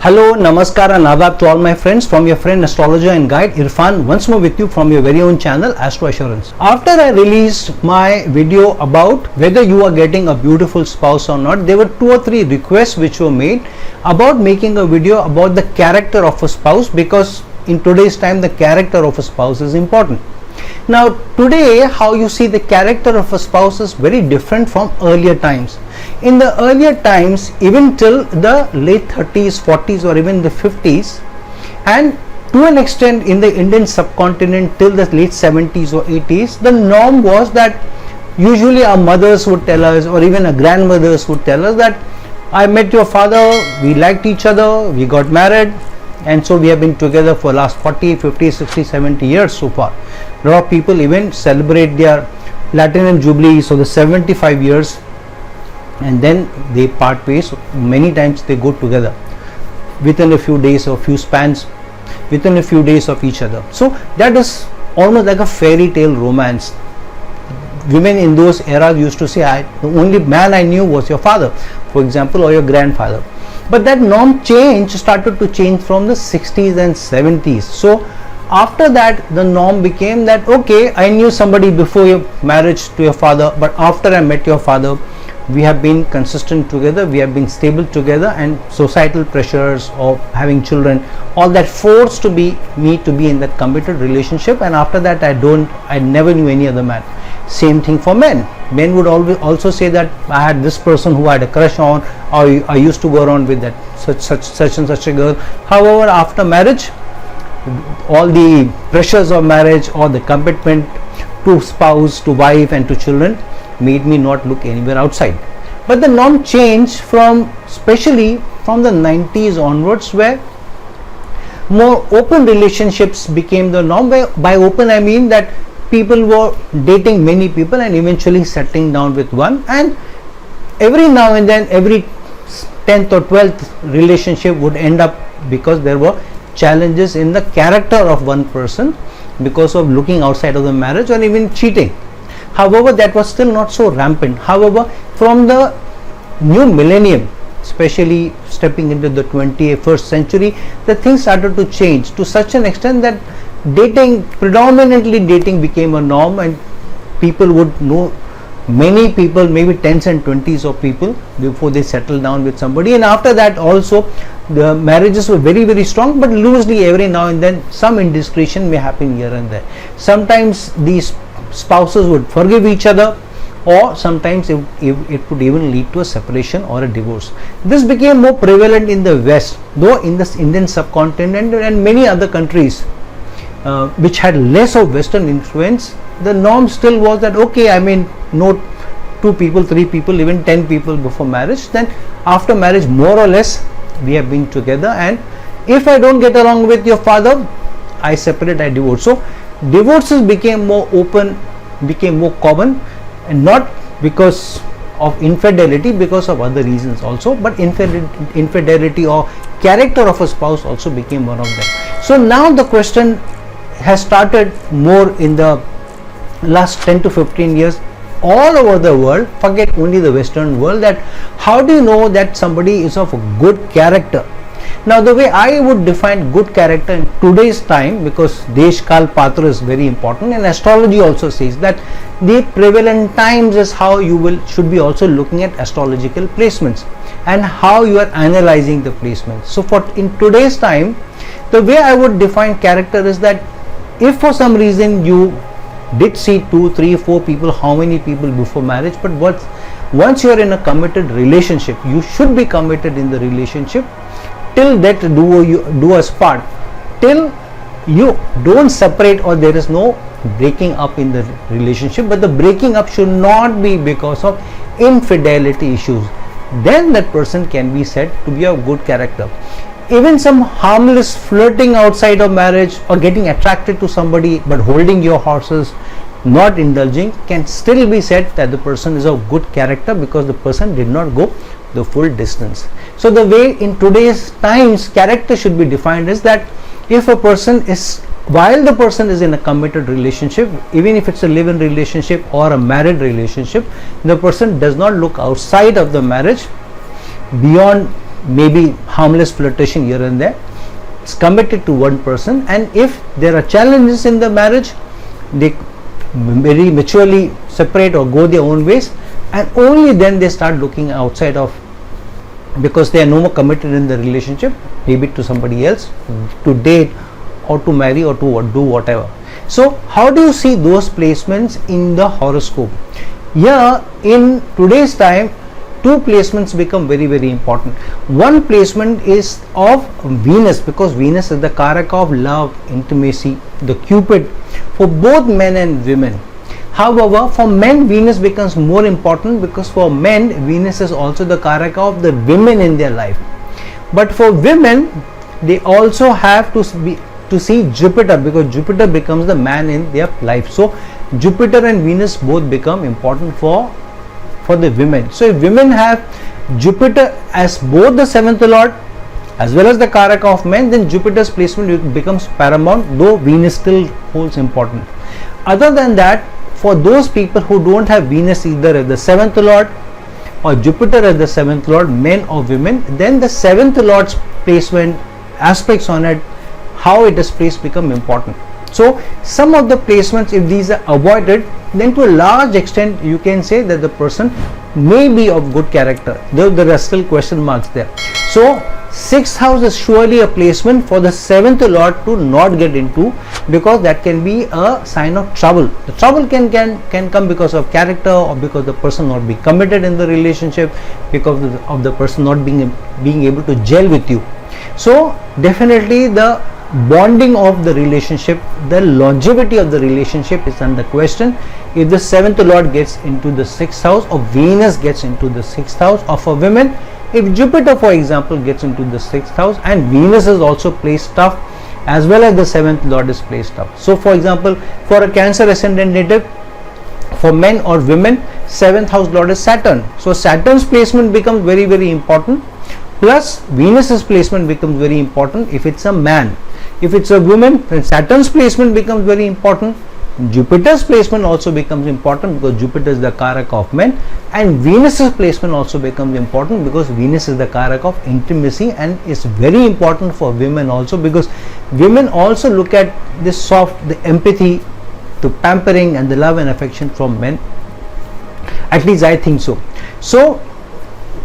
Hello, Namaskar and Adab to all my friends from your friend astrologer and guide Irfan, once more with you from your very own channel Astro Assurance. After I released my video about whether you are getting a beautiful spouse or not, there were 2 or 3 requests which were made about making a video about the character of a spouse, because in today's time the character of a spouse is important. Now today, how you see the character of a spouse is very different from earlier times. In the earlier times, even till the late 30s, 40s or even the 50s, and to an extent in the Indian subcontinent till the late 70s or 80s, the norm was that usually our mothers would tell us, or even our grandmothers would tell us, that I met your father, we liked each other, we got married, and so we have been together for last 40, 50, 60, 70 years so far. A lot of people even celebrate their platinum jubilee, so the 75 years, and then they part ways. Many times they go together within a few days or few spans, within a few days of each other. So that is almost like a fairy tale romance. Women in those eras used to say, the only man I knew was your father, for example, or your grandfather. But that norm started to change from the 60s and 70s. So after that, the norm became that, okay, I knew somebody before your marriage to your father, but after I met your father, we have been consistent together, we have been stable together, and societal pressures of having children, all that forced me to be in that committed relationship, and after that I never knew any other man. Same thing for men. Men would always also say that I had this person who I had a crush on, or I used to go around with that such and such a girl. However, after marriage, all the pressures of marriage or the commitment to spouse, to wife and to children made me not look anywhere outside. But the norm changed especially from the 90s onwards, where more open relationships became the norm. By open I mean that people were dating many people and eventually settling down with one, and every now and then every 10th or 12th relationship would end up because there were challenges in the character of one person because of looking outside of the marriage or even cheating. However, that was still not so rampant. However, from the new millennium, especially stepping into the 21st century, the things started to change to such an extent that predominantly dating became a norm, and people would know many people, maybe 10s and 20s of people before they settle down with somebody. And after that also, the marriages were very, very strong, but loosely every now and then some indiscretion may happen here and there. Sometimes these spouses would forgive each other, or sometimes it would even lead to a separation or a divorce. This became more prevalent in the West, though in the Indian subcontinent and many other countries which had less of Western influence, the norm still was that, okay, I mean, no 2 people, 3 people, even 10 people before marriage. Then after marriage, more or less, we have been together, and if I don't get along with your father, I separate, I divorce. So divorces became more open, became more common, and not because of infidelity, because of other reasons also, but infidelity or character of a spouse also became one of them. So now the question has started more in the last 10 to 15 years all over the world, forget only the Western world, that how do you know that somebody is of a good character? Now, the way I would define good character in today's time, because Desh Kal Patra is very important, and astrology also says that the prevalent times is how you should be also looking at astrological placements and how you are analyzing the placements. So for in today's time, the way I would define character is that if for some reason you did see 2, 3, 4 people, how many people before marriage, but once you are in a committed relationship, you should be committed in the relationship till that do us part, till you don't separate or there is no breaking up in the relationship. But the breaking up should not be because of infidelity issues. Then that person can be said to be of good character. Even some harmless flirting outside of marriage, or getting attracted to somebody but holding your horses, not indulging, can still be said that the person is of good character, because the person did not go the full distance. So the way in today's times character should be defined is that if a person is, while the person is in a committed relationship, even if it's a live-in relationship or a married relationship, the person does not look outside of the marriage beyond maybe harmless flirtation here and there. It's committed to one person, and if there are challenges in the marriage, they very maturely separate or go their own ways, and only then they start looking outside of, because they are no more committed in the relationship, maybe to somebody else, to date or to marry or to do whatever. So how do you see those placements in the horoscope? Here in today's time, two placements become very, very important. One placement is of Venus, because Venus is the karaka of love, intimacy, the Cupid for both men and women. However, for men, Venus becomes more important, because for men, Venus is also the karaka of the women in their life. But for women, they also have to see Jupiter, because Jupiter becomes the man in their life. So Jupiter and Venus both become important for the women. So if women have Jupiter as both the seventh lord as well as the karaka of men, then Jupiter's placement becomes paramount, though Venus still holds important. Other than that, for those people who don't have Venus either as the seventh lord or Jupiter as the seventh lord, men or women, then the seventh lord's placement, aspects on it, how it is placed, become important. So some of the placements, if these are avoided, then to a large extent you can say that the person may be of good character, though there are still question marks there. So 6th house is surely a placement for the 7th lord to not get into, because that can be a sign of trouble. The trouble can come because of character, or because the person not being committed in the relationship, because of the person not being able to gel with you. So definitely the bonding of the relationship, the longevity of the relationship is under question if the 7th lord gets into the 6th house, or Venus gets into the 6th house, or for women, if Jupiter for example gets into the 6th house and Venus is also placed tough, as well as the 7th lord is placed tough. So for example, for a Cancer ascendant native, for men or women, 7th house lord is Saturn. So Saturn's placement becomes very, very important, plus Venus's placement becomes very important if it's a man. If it's a woman, then Saturn's placement becomes very important. Jupiter's placement also becomes important, because Jupiter is the karaka of men, and Venus's placement also becomes important because Venus is the karaka of intimacy, and is very important for women also, because women also look at this soft, the empathy, to pampering and the love and affection from men. At least I think so. So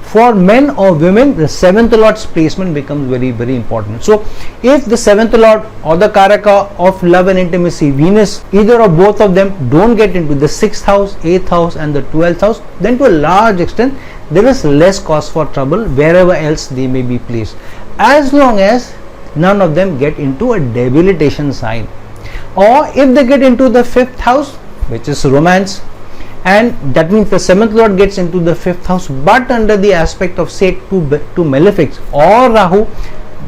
for men or women, the 7th lord's placement becomes very, very important. So if the 7th lord or the karaka of love and intimacy, Venus, either or both of them don't get into the 6th house, 8th house and the 12th house, then to a large extent there is less cause for trouble wherever else they may be placed, as long as none of them get into a debilitation sign. Or if they get into the 5th house, which is romance, and that means the 7th lord gets into the 5th house but under the aspect of say two malefics or Rahu,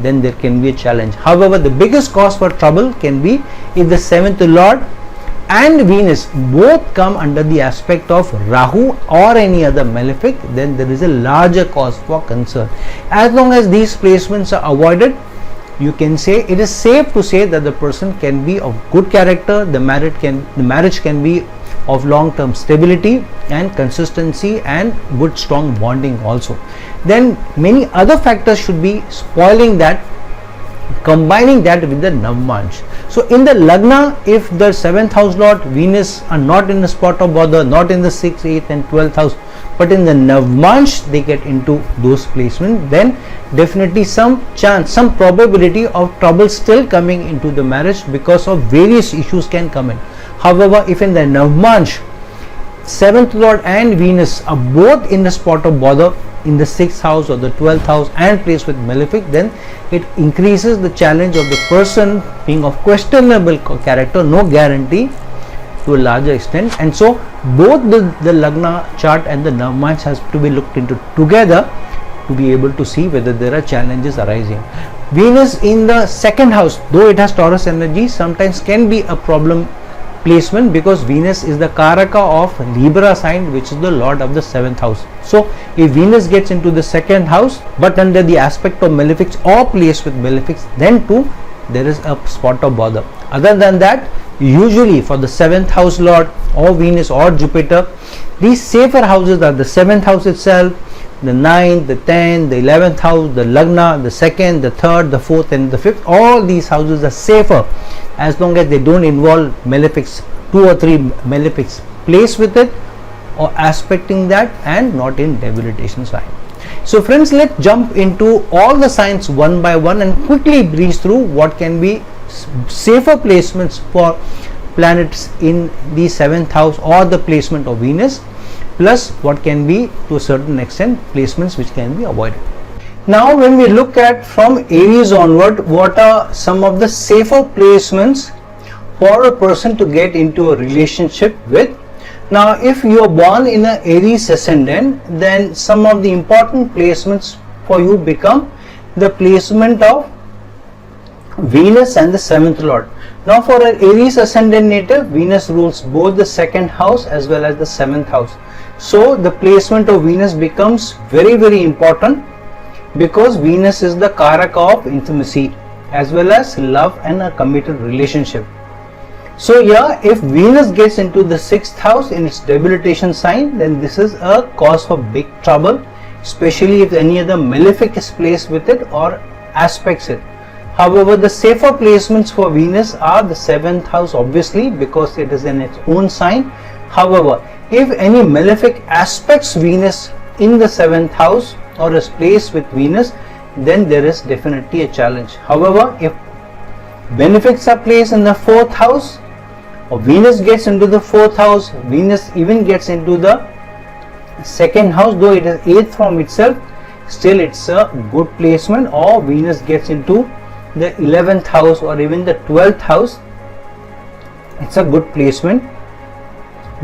then there can be a challenge. However, the biggest cause for trouble can be if the 7th lord and Venus both come under the aspect of Rahu or any other malefic, then there is a larger cause for concern. As long as these placements are avoided, you can say it is safe to say that the person can be of good character, the marriage can be of long-term stability and consistency and good strong bonding also. Then many other factors should be spoiling that, combining that with the Navmansh. So in the Lagna, if the 7th house lord, Venus are not in the spot of bother, not in the 6th, 8th and 12th house, but in the Navmansh they get into those placements, then definitely some chance, some probability of trouble still coming into the marriage because of various issues can come in. However, if in the Navmansh 7th lord and Venus are both in the spot of bother in the 6th house or the 12th house and placed with malefic, then it increases the challenge of the person being of questionable character, no guarantee, to a larger extent. And so both the Lagna chart and the Navmansh has to be looked into together to be able to see whether there are challenges arising. Venus in the 2nd house, though it has Taurus energy, sometimes can be a problem placement, because Venus is the karaka of Libra sign, which is the lord of the 7th house. So if Venus gets into the 2nd house but under the aspect of malefics or placed with malefics, then too there is a spot of bother. Other than that, usually for the 7th house lord or Venus or Jupiter, these safer houses are the 7th house itself, the 9th, the 10th, the 11th house, the Lagna, the 2nd, the 3rd, the 4th and the 5th, all these houses are safer as long as they don't involve malefics, 2 or 3 malefics placed with it or aspecting that and not in debilitation sign. So friends, let's jump into all the signs one by one and quickly breeze through what can be safer placements for planets in the 7th house or the placement of Venus, plus what can be to a certain extent placements which can be avoided. Now when we look at from Aries onward, what are some of the safer placements for a person to get into a relationship with? Now if you are born in an Aries ascendant, then some of the important placements for you become the placement of Venus and the 7th lord. Now for an Aries ascendant native, Venus rules both the 2nd house as well as the 7th house. So the placement of Venus becomes very, very important because Venus is the Karaka of intimacy as well as love and a committed relationship. So yeah, if Venus gets into the 6th house in its debilitation sign, then this is a cause for big trouble, especially if any other malefic is placed with it or aspects it. However, the safer placements for Venus are the 7th house, obviously, because it is in its own sign. However, if any malefic aspects Venus in the 7th house or is placed with Venus, then there is definitely a challenge. However, if benefics are placed in the 4th house or Venus gets into the 4th house, Venus even gets into the 2nd house, though it is 8th from itself, still it's a good placement, or Venus gets into the 11th house or even the 12th house, it's a good placement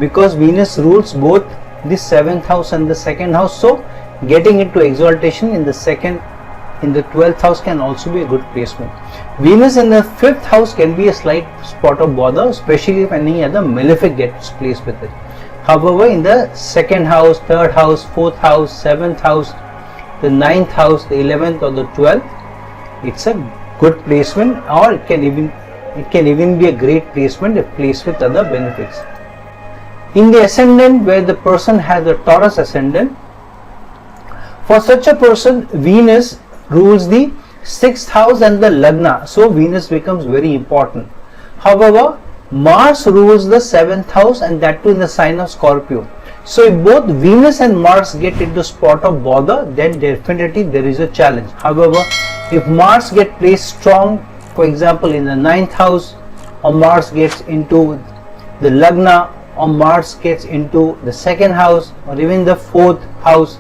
because Venus rules both the 7th house and the 2nd house. So getting into exaltation in the 12th house can also be a good placement. Venus in the 5th house can be a slight spot of bother, especially if any other malefic gets placed with it. However, in the 2nd house, 3rd house, 4th house, 7th house, the 9th house, the 11th or the 12th, it's a good placement, or it can even be a great placement if placed with other benefics. In the ascendant where the person has a Taurus ascendant, for such a person Venus rules the 6th house and the Lagna, so Venus becomes very important. However, Mars rules the 7th house and that too in the sign of Scorpio. So if both Venus and Mars get into spot of bother, then definitely there is a challenge. However, if Mars gets placed strong, for example in the 9th house, or Mars gets into the Lagna, or Mars gets into the 2nd house or even the 4th house,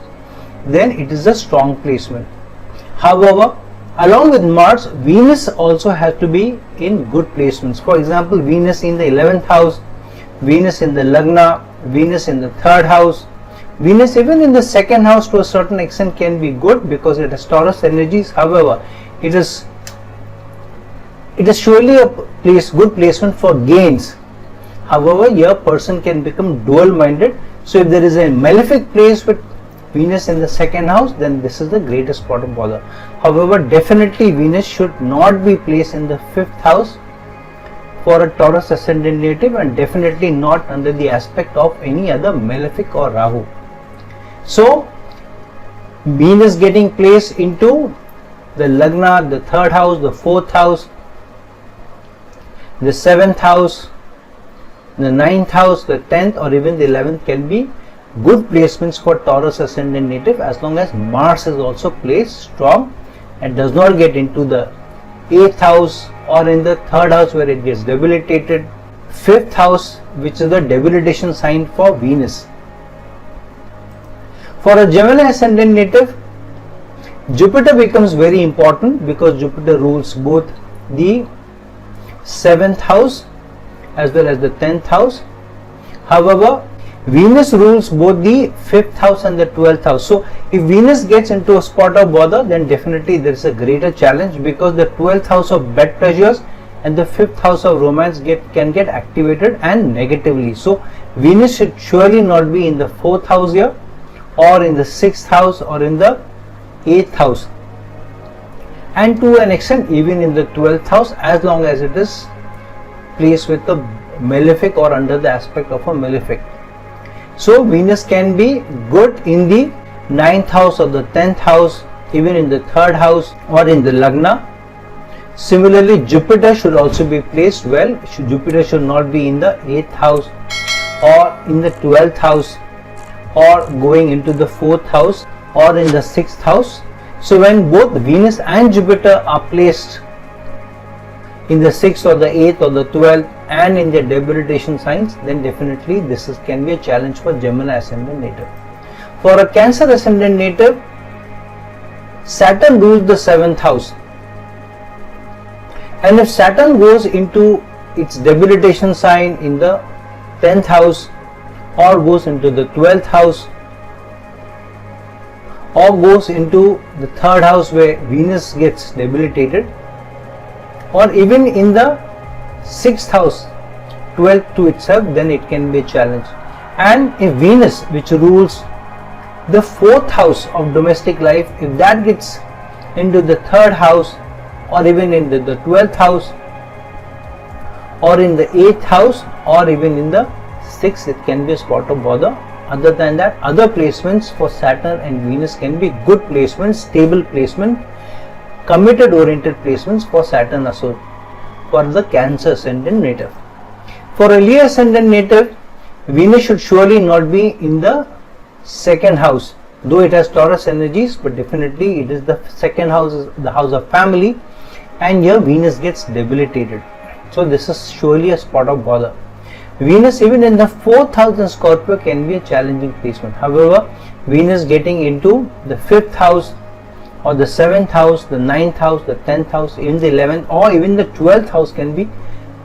then it is a strong placement. However, along with Mars, Venus also has to be in good placements. For example, Venus in the 11th house, Venus in the Lagna, Venus in the 3rd house, Venus even in the 2nd house to a certain extent can be good because it has Taurus energies. However, it is surely a good placement for gains. However, your person can become dual minded. So if there is a malefic place with Venus in the 2nd house, then this is the greatest spot of bother. However, definitely Venus should not be placed in the 5th house for a Taurus ascendant native, and definitely not under the aspect of any other malefic or Rahu. So Venus getting placed into the Lagna, the 3rd house, the 4th house, the 7th house, the 9th house, the 10th or even the 11th can be good placements for Taurus ascendant native as long as Mars is also placed strong and does not get into the 8th house or in the 3rd house where it gets debilitated, 5th house which is the debilitation sign for Venus. For a Gemini ascendant native, Jupiter becomes very important because Jupiter rules both the 7th house as well as the 10th house. However, Venus rules both the 5th house and the 12th house. So if Venus gets into a spot of bother, then definitely there is a greater challenge because the 12th house of bed pleasures and the 5th house of romance can get activated and negatively. So Venus should surely not be in the 4th house here or in the 6th house or in the 8th house, and to an extent even in the 12th house as long as it is placed with a malefic or under the aspect of a malefic. So Venus can be good in the 9th house or the 10th house, even in the 3rd house or in the Lagna. Similarly, Jupiter should also be placed well. Jupiter should not be in the 8th house or in the 12th house or going into the 4th house or in the 6th house. So when both Venus and Jupiter are placed in the 6th or the 8th or the 12th and in their debilitation signs, then definitely this can be a challenge for Gemini ascendant native. For a Cancer ascendant native, Saturn rules the 7th house, and if Saturn goes into its debilitation sign in the 10th house or goes into the 12th house or goes into the 3rd house where Venus gets debilitated, or even in the 6th house, 12th to itself, then it can be a challenge. And if Venus, which rules the 4th house of domestic life, if that gets into the 3rd house or even into the 12th house or in the 8th house or even in the 6th, it can be a spot of bother. Other than that, other placements for Saturn and Venus can be good placements, stable placement, committed oriented placements for Saturn also for the Cancer ascendant native. For a Leo ascendant native, Venus should surely not be in the 2nd house, though it has Taurus energies, but definitely it is the 2nd house, is the house of family, and here Venus gets debilitated. So this is surely a spot of bother. Venus even in the 4th house in Scorpio can be a challenging placement. However, Venus getting into the 5th house or the 7th house, the 9th house, the 10th house, even the 11th or even the 12th house can be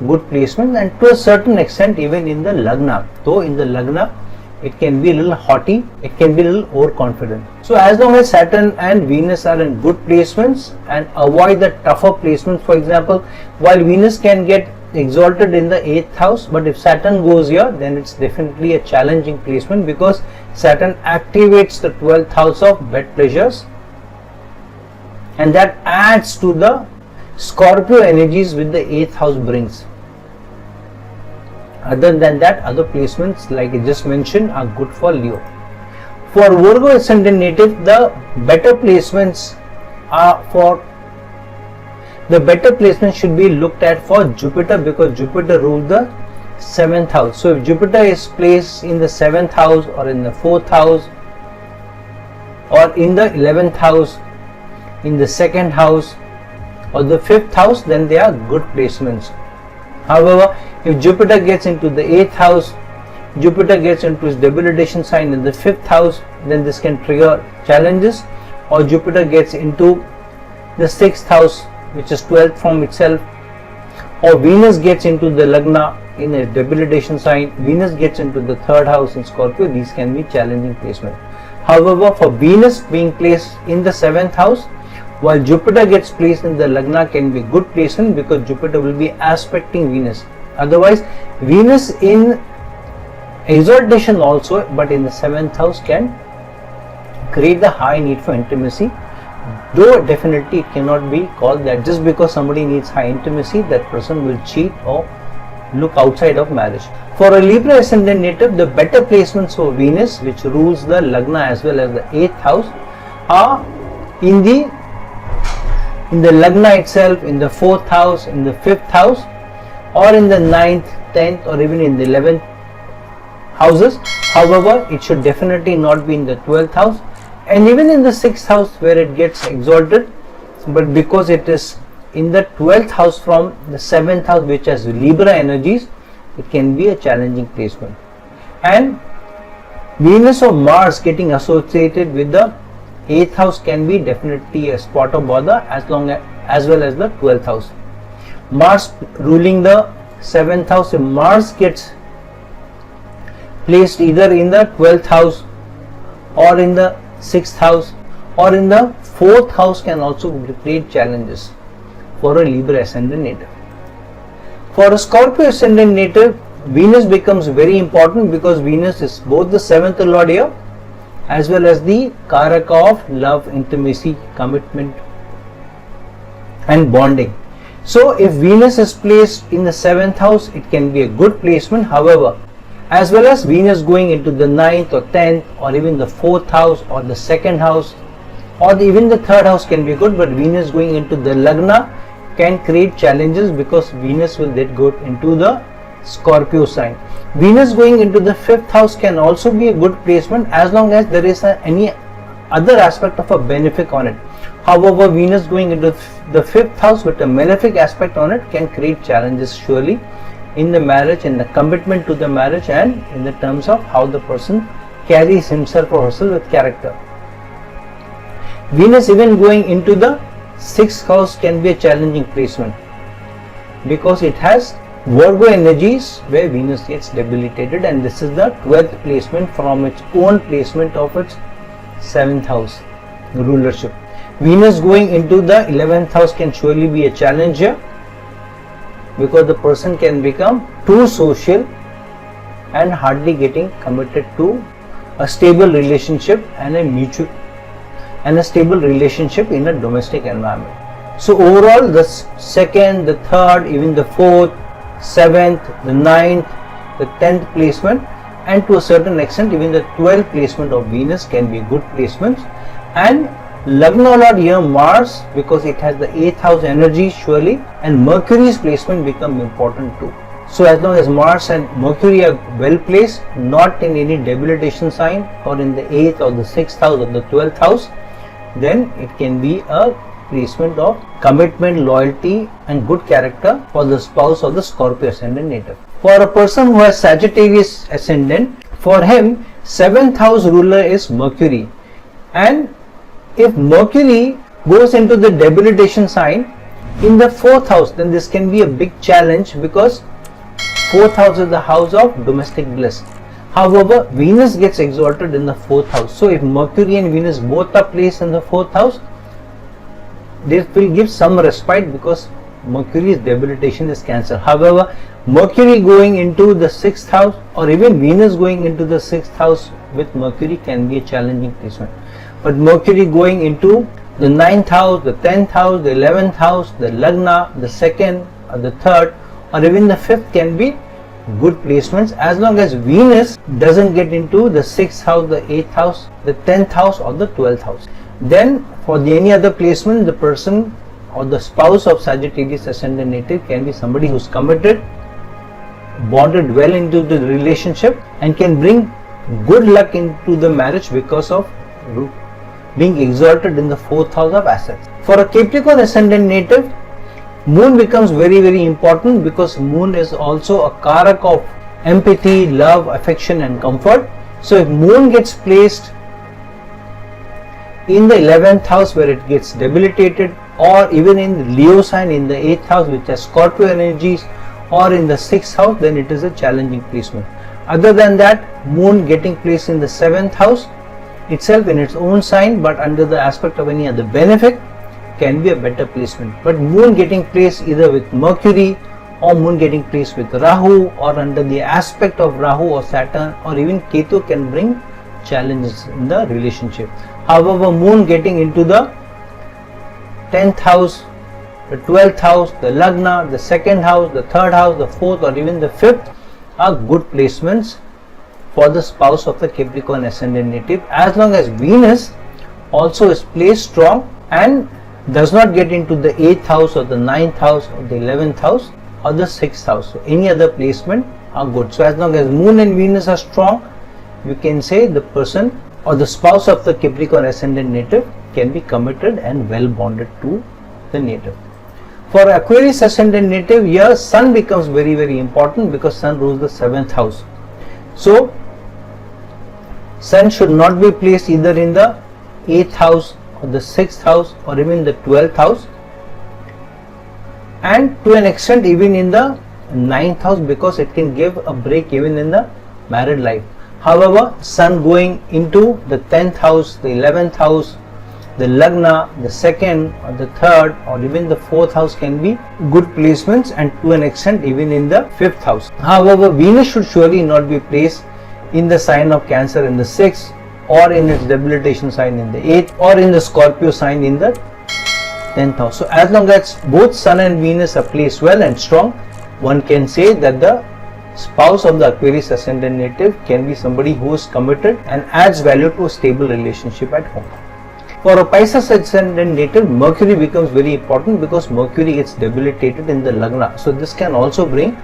good placement, and to a certain extent even in the Lagna, though in the Lagna it can be a little haughty, it can be a little overconfident. So as long as Saturn and Venus are in good placements and avoid the tougher placements, for example, while Venus can get exalted in the 8th house, but if Saturn goes here, then it's definitely a challenging placement because Saturn activates the 12th house of bed pleasures, and that adds to the Scorpio energies which the 8th house brings. Other than that, other placements like I just mentioned are good for Leo. For Virgo ascendant native, the better placements should be looked at for Jupiter, because Jupiter rules the 7th house. So if Jupiter is placed in the 7th house or in the 4th house or in the 11th house, in the 2nd house or the 5th house, then they are good placements. However, if Jupiter gets into the 8th house, Jupiter gets into its debilitation sign in the 5th house, then this can trigger challenges. Or Jupiter gets into the 6th house, which is 12th from itself, or Venus gets into the Lagna in a debilitation sign, Venus gets into the 3rd house in Scorpio, these can be challenging placement. However, for Venus being placed in the 7th house, while Jupiter gets placed in the Lagna, can be good placement because Jupiter will be aspecting Venus. Otherwise, Venus in exaltation also, but in the 7th house, can create the high need for intimacy, though definitely it cannot be called that just because somebody needs high intimacy, that person will cheat or look outside of marriage. For a Libra ascendant native, the better placements for Venus, which rules the Lagna as well as the 8th house, are in the Lagna itself, in the 4th house, in the 5th house, or in the 9th, 10th, or even in the 11th houses. However, it should definitely not be in the 12th house and even in the 6th house where it gets exalted, but because it is in the 12th house from the 7th house, which has Libra energies, it can be a challenging placement. And Venus or Mars getting associated with the 8th house can be definitely a spot of bother, as well as the 12th house. Mars ruling the 7th house, if Mars gets placed either in the 12th house or in the 6th house or in the 4th house, can also create challenges for a Libra ascendant native. For a Scorpio ascendant native, Venus becomes very important because Venus is both the 7th lord here as well as the Karaka of love, intimacy, commitment and bonding. So if Venus is placed in the 7th house, it can be a good placement. However, as well as Venus going into the 9th or 10th or even the 4th house or the 2nd house, or even the 3rd house can be good, but Venus going into the Lagna can create challenges because Venus will then go into the Scorpio sign. Venus going into the 5th house can also be a good placement as long as there is any other aspect of a benefic on it. However, Venus going into the 5th house with a malefic aspect on it can create challenges surely in the marriage, in the commitment to the marriage, and in the terms of how the person carries himself or herself with character. Venus even going into the 6th house can be a challenging placement because it has Virgo energies where Venus gets debilitated, and this is the 12th placement from its own placement of its 7th house rulership. Venus going into the 11th house can surely be a challenge here because the person can become too social and hardly getting committed to a stable relationship and a stable relationship in a domestic environment. So overall, the 2nd, the 3rd, even the 4th, 7th, the 9th, the 10th placement, and to a certain extent even the 12th placement of Venus can be good placements. And Lagna Lord here Mars, because it has the 8th house energy surely, and Mercury's placement become important too. So as long as Mars and Mercury are well placed, not in any debilitation sign or in the 8th or the 6th house or the 12th house, then it can be a placement of commitment, loyalty and good character for the spouse of the Scorpio ascendant native. For a person who has Sagittarius ascendant, for him 7th house ruler is Mercury, and if Mercury goes into the debilitation sign in the 4th house, then this can be a big challenge because 4th house is the house of domestic bliss. However, Venus gets exalted in the 4th house. So if Mercury and Venus both are placed in the 4th house, this will give some respite because Mercury's debilitation is cancelled. However, Mercury going into the 6th house or even Venus going into the 6th house with Mercury can be a challenging placement. But Mercury going into the 9th house, the 10th house, the 11th house, the Lagna, the 2nd or the 3rd or even the 5th can be good placements as long as Venus doesn't get into the 6th house, the 8th house, the 10th house or the 12th house. Then for any other placement, the person or the spouse of Sagittarius ascendant native can be somebody who's committed, bonded well into the relationship and can bring good luck into the marriage because of being exalted in the 4th house of assets. For a Capricorn ascendant native, Moon becomes very important because Moon is also a karak of empathy, love, affection and comfort. So if Moon gets placed in the 11th house where it gets debilitated, or even in the Leo sign in the 8th house which has Scorpio energies, or in the 6th house, then it is a challenging placement. Other than that, Moon getting placed in the 7th house itself in its own sign but under the aspect of any other benefic can be a better placement. But Moon getting placed either with Mercury or Moon getting placed with Rahu or under the aspect of Rahu or Saturn or even Ketu can bring challenges in the relationship. However, Moon getting into the 10th house, the 12th house, the Lagna, the 2nd house, the 3rd house, the 4th or even the 5th are good placements for the spouse of the Capricorn ascendant native as long as Venus also is placed strong and does not get into the 8th house or the 9th house or the 11th house or the 6th house. So any other placement are good. So as long as Moon and Venus are strong, you can say the person or the spouse of the Capricorn ascendant native can be committed and well bonded to the native. For Aquarius ascendant native, here Sun becomes very important because Sun rules the 7th house. So Sun should not be placed either in the 8th house or the 6th house or even the 12th house, and to an extent even in the 9th house because it can give a break even in the married life. However, Sun going into the 10th house, the 11th house, the Lagna, the 2nd or the 3rd or even the 4th house can be good placements, and to an extent even in the 5th house. However, Venus should surely not be placed in the sign of Cancer in the 6th or in its debilitation sign in the 8th or in the Scorpio sign in the 10th house. So as long as both Sun and Venus are placed well and strong, one can say that the spouse of the Aquarius ascendant native can be somebody who is committed and adds value to a stable relationship at home. For a Pisces ascendant native, Mercury becomes very important because Mercury gets debilitated in the Lagna. So this can also bring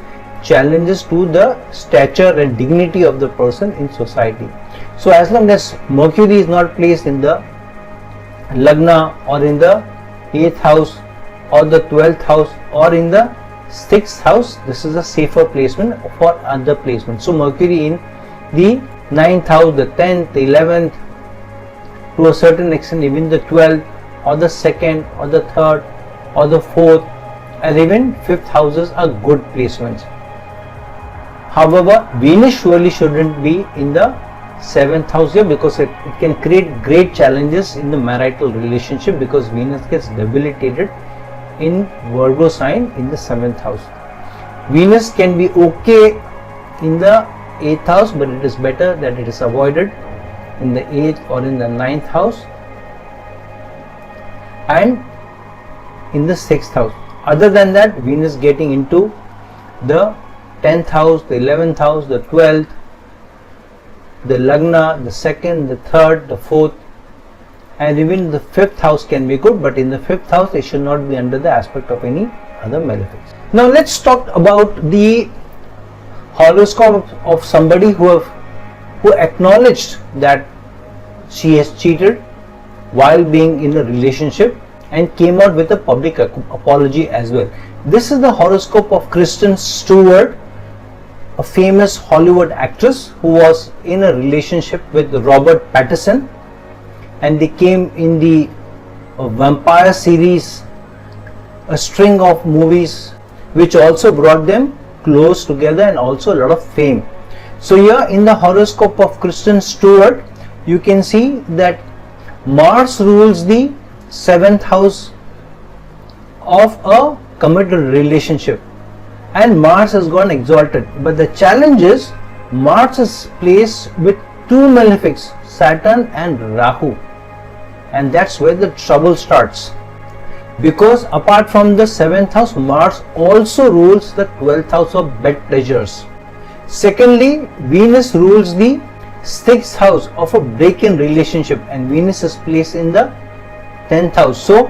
challenges to the stature and dignity of the person in society. So as long as Mercury is not placed in the Lagna or in the 8th house or the 12th house or in the 6th house, this is a safer placement for other placements. So Mercury in the 9th house, the 10th, the 11th, to a certain extent even the 12th or the 2nd or the 3rd or the 4th and even 5th houses are good placements. However, Venus surely shouldn't be in the 7th house here because it can create great challenges in the marital relationship because Venus gets debilitated in Virgo sign in the 7th house. Venus can be okay in the 8th house, but it is better that it is avoided in the 8th or in the 9th house and in the 6th house. Other than that, Venus getting into the 10th house, the 11th house, the 12th, the Lagna, the 2nd, the 3rd, the 4th and even the 5th house can be good, but in the 5th house it should not be under the aspect of any other malefics. Now let's talk about the horoscope of somebody who acknowledged that she has cheated while being in a relationship and came out with a public apology as well. This is the horoscope of Kristen Stewart, a famous Hollywood actress who was in a relationship with Robert Pattinson, and they came in the vampire series, a string of movies which also brought them close together and also a lot of fame. So here in the horoscope of Kristen Stewart, you can see that Mars rules the 7th house of a committed relationship and Mars has gone exalted. But the challenge is Mars is placed with two malefics, Saturn and Rahu, and that's where the trouble starts. Because apart from the 7th house, Mars also rules the 12th house of bed pleasures. Secondly, Venus rules the 6th house of a break-in relationship and Venus is placed in the 10th house. So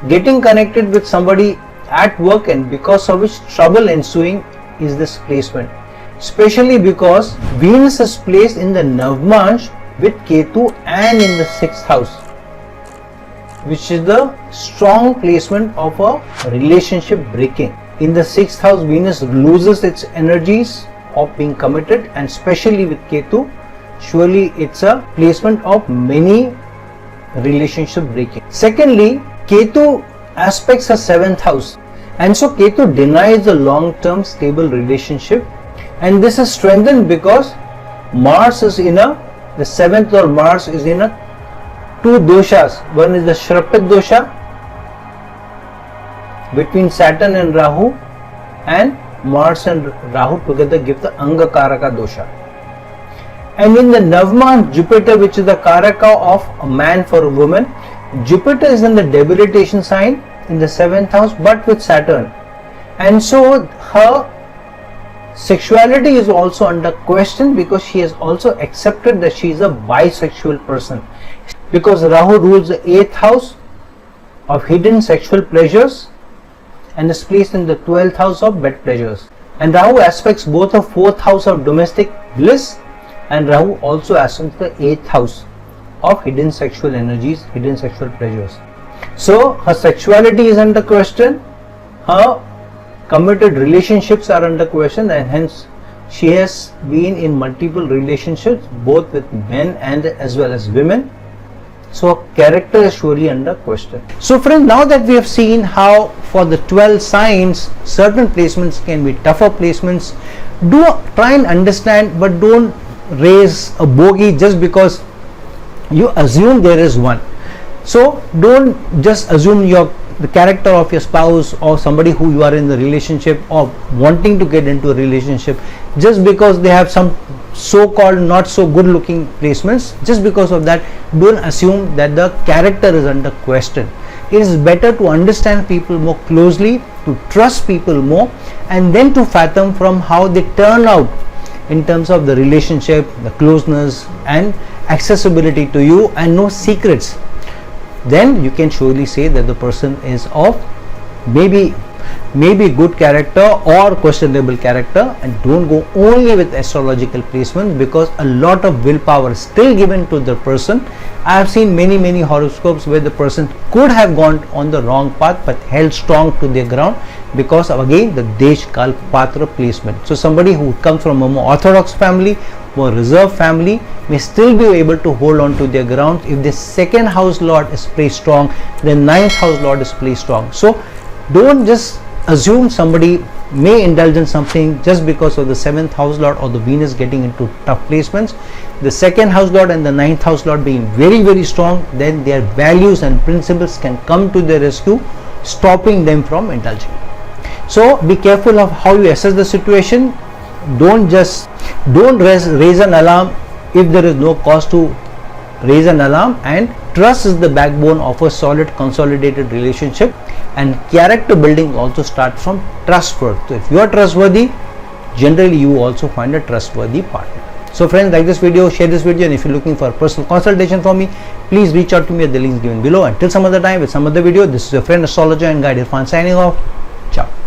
getting connected with somebody at work and because of which trouble ensuing is this placement. Especially because Venus is placed in the Navmansh with Ketu and in the 6th house, which is the strong placement of a relationship breaking. In the 6th house, Venus loses its energies of being committed, and especially with Ketu, surely it's a placement of many relationship breaking. Secondly, Ketu aspects a 7th house, and so Ketu denies a long-term stable relationship, and this is strengthened because Mars is in the 7th or Mars is in two doshas. One is the Shrapit dosha between Saturn and Rahu, and Mars and Rahu together give the Angakaraka dosha. And in the Navman, Jupiter, which is the Karaka of a man for a woman, Jupiter is in the debilitation sign in the 7th house but with Saturn, and so her sexuality is also under question because she has also accepted that she is a bisexual person, because Rahu rules the 8th house of hidden sexual pleasures and is placed in the 12th house of bed pleasures, and Rahu aspects both the 4th house of domestic bliss and Rahu also aspects the 8th house of hidden sexual energies, hidden sexual pleasures. So her sexuality is under question, her committed relationships are under question, and hence she has been in multiple relationships both with men and as well as women. So her character is surely under question. So friends, now that we have seen how for the 12 signs certain placements can be tougher placements, do try and understand, but don't raise a bogey just because you assume there is one. So don't just assume the character of your spouse or somebody who you are in the relationship or wanting to get into a relationship just because they have some so-called not so good looking placements. Just because of that, don't assume that the character is under question. it is better to understand people more closely, to trust people more, and then to fathom from how they turn out in terms of the relationship, the closeness and accessibility to you, and no secrets. Then you can surely say that the person is of maybe good character or questionable character, and don't go only with astrological placements, because a lot of willpower is still given to the person. I have seen many horoscopes where the person could have gone on the wrong path but held strong to their ground because of, again, the Desh Kal Patra placement. So somebody who comes from a more orthodox family, more reserved family, may still be able to hold on to their ground if the second house lord is placed strong, the ninth house lord is placed strong. So don't just assume somebody may indulge in something just because of the seventh house lord or the Venus getting into tough placements. The second house lord and the ninth house lord being very strong, then their values and principles can come to their rescue, stopping them from indulging. So be careful of how you assess the situation. Don't raise an alarm if there is no cause to raise an alarm, and trust is the backbone of a solid consolidated relationship, and character building also starts from trust first. So if you are trustworthy, generally you also find a trustworthy partner. So friends, like this video, share this video, and if you're looking for a personal consultation from me, please reach out to me at the links given below. Until some other time with some other video, this is your friend astrologer and guide Irfan signing off. Ciao.